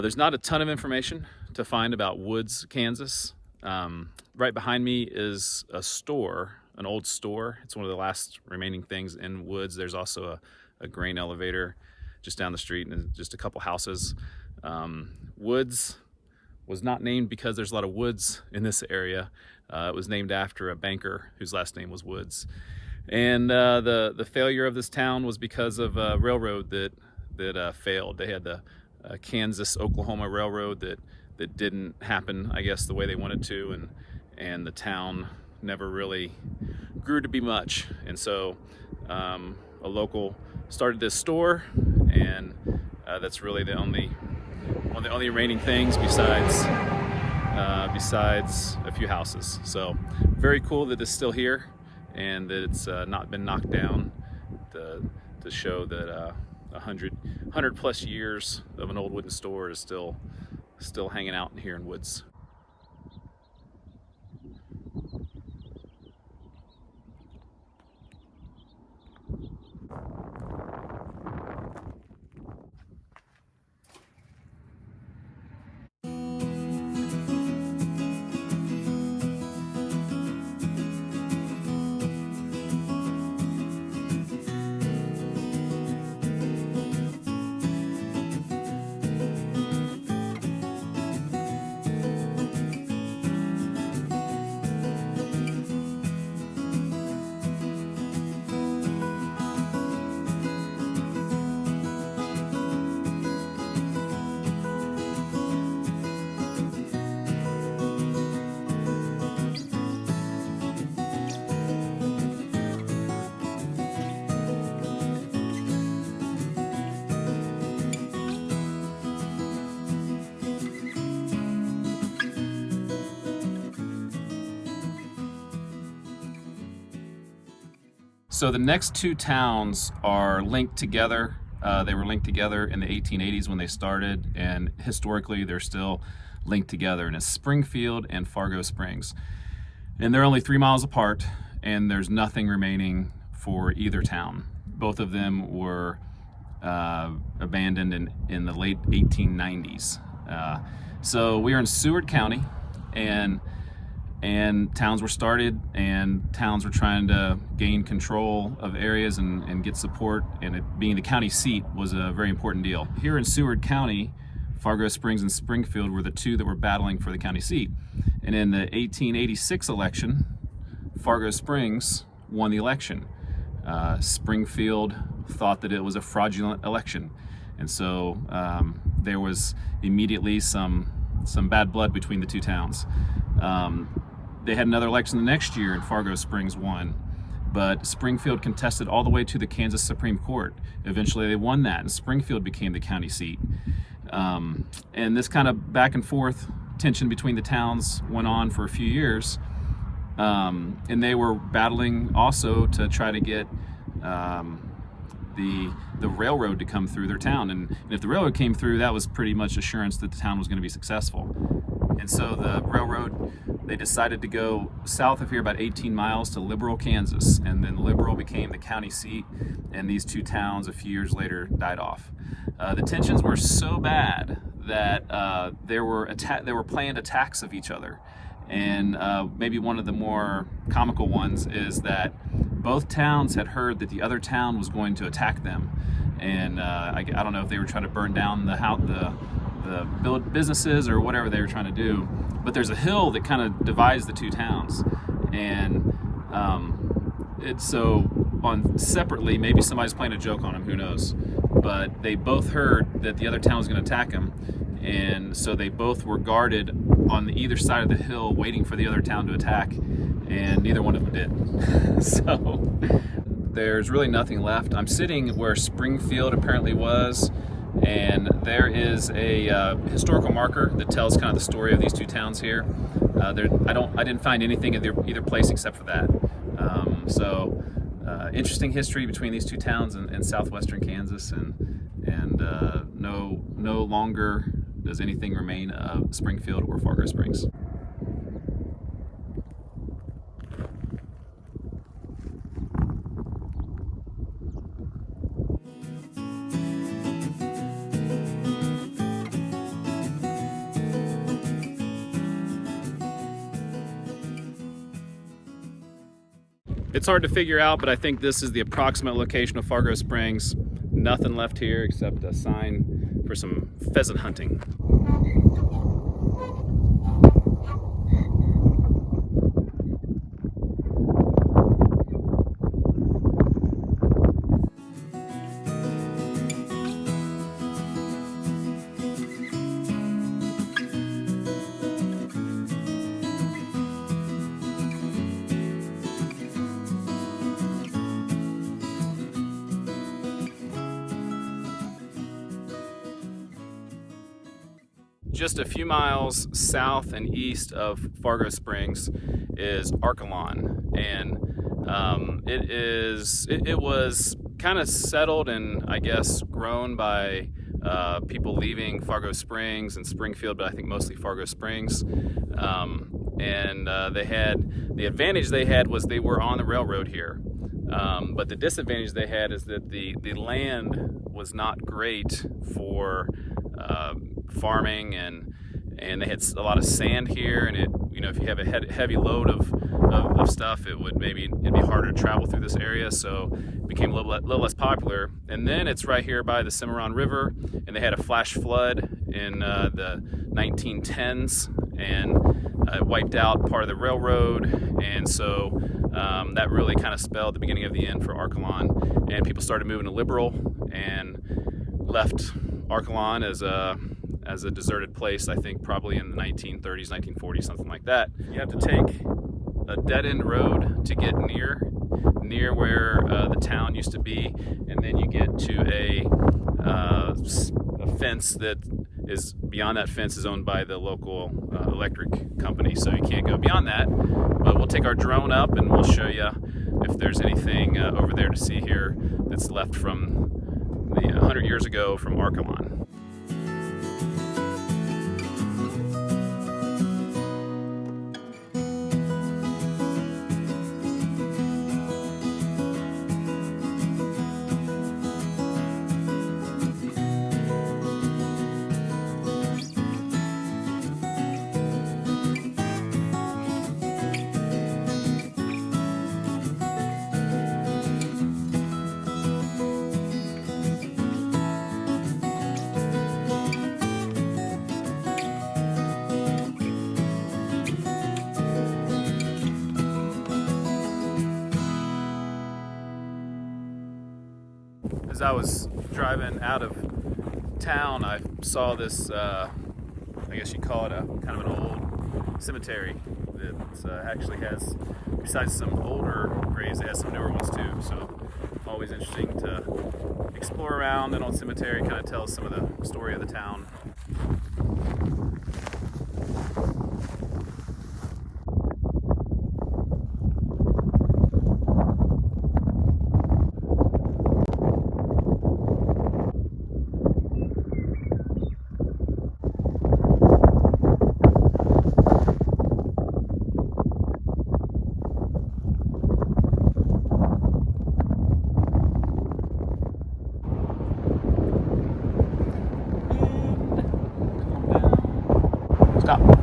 There's not a ton of information to find about Woods, Kansas. Right behind me is a store, an old store. It's one of the last remaining things in Woods. There's also a grain elevator just down the street and just a couple houses. Woods was not named because there's a lot of woods in this area. It was named after a banker whose last name was Woods. And the failure of this town was because of a railroad that failed. They had the Kansas-Oklahoma Railroad that didn't happen, I guess, the way they wanted to, and the town never really grew to be much. And so a local started this store, and that's really one of the only remaining things besides a few houses. So very cool that it's still here and that it's not been knocked down, to show that 100 plus years of an old wooden store is still hanging out here in Woods. So the next two towns are linked together. They were linked together in the 1880s when they started, and historically they're still linked together, and it's Springfield and Fargo Springs. And they're only 3 miles apart, and there's nothing remaining for either town. Both of them were abandoned in the late 1890s. So we are in Seward County, and towns were started, and towns were trying to gain control of areas and get support, and it being the county seat was a very important deal. Here in Seward County, Fargo Springs and Springfield were the two that were battling for the county seat. And in the 1886 election, Fargo Springs won the election. Springfield thought that it was a fraudulent election, and so there was immediately some bad blood between the two towns. They had another election the next year, and Fargo Springs won. But Springfield contested all the way to the Kansas Supreme Court. Eventually they won that, and Springfield became the county seat. And this kind of back and forth tension between the towns went on for a few years. And they were battling also to try to get the railroad to come through their town. And if the railroad came through, that was pretty much assurance that the town was going to be successful. And so the railroad, they decided to go south of here about 18 miles to Liberal, Kansas, and then Liberal became the county seat, and these two towns a few years later died off. The tensions were so bad that there were planned attacks of each other, and maybe one of the more comical ones is that both towns had heard that the other town was going to attack them, and I don't know if they were trying to burn down the build businesses or whatever they were trying to do, but there's a hill that kind of divides the two towns, and it's so on separately, maybe somebody's playing a joke on them, who knows, but they both heard that the other town was going to attack them, and so they both were guarded on either side of the hill waiting for the other town to attack, and neither one of them did. So there's really nothing left. I'm sitting where Springfield apparently was, and there is a historical marker that tells kind of the story of these two towns here. I didn't find anything in either place except for that. Interesting history between these two towns in southwestern Kansas, and no longer does anything remain of Springfield or Fargo Springs. It's hard to figure out, but I think this is the approximate location of Fargo Springs. Nothing left here except a sign for some pheasant hunting. Just a few miles south and east of Fargo Springs is Arkalon, and it was kind of settled and I guess grown by people leaving Fargo Springs and Springfield, but I think mostly Fargo Springs. They had the advantage they had was they were on the railroad here, but the disadvantage they had is that the land was not great for farming, and they had a lot of sand here, and if you have a heavy load of stuff, it'd be harder to travel through this area, so it became a little less popular. And then it's right here by the Cimarron River, and they had a flash flood in the 1910s, and it wiped out part of the railroad, and so that really kind of spelled the beginning of the end for Arkalon, and people started moving to Liberal and left Arkalon as a deserted place, I think probably in the 1930s, 1940s, something like that. You have to take a dead-end road to get near where the town used to be, and then you get to a fence that is beyond that fence is owned by the local electric company, so you can't go beyond that. But we'll take our drone up and we'll show you if there's anything over there to see here that's left from the 100 years ago from Arkalon. As I was driving out of town, I saw this, I guess you'd call it a kind of an old cemetery that actually has, besides some older graves, it has some newer ones too. So always interesting to explore around an old cemetery, kind of tells some of the story of the town. Stop.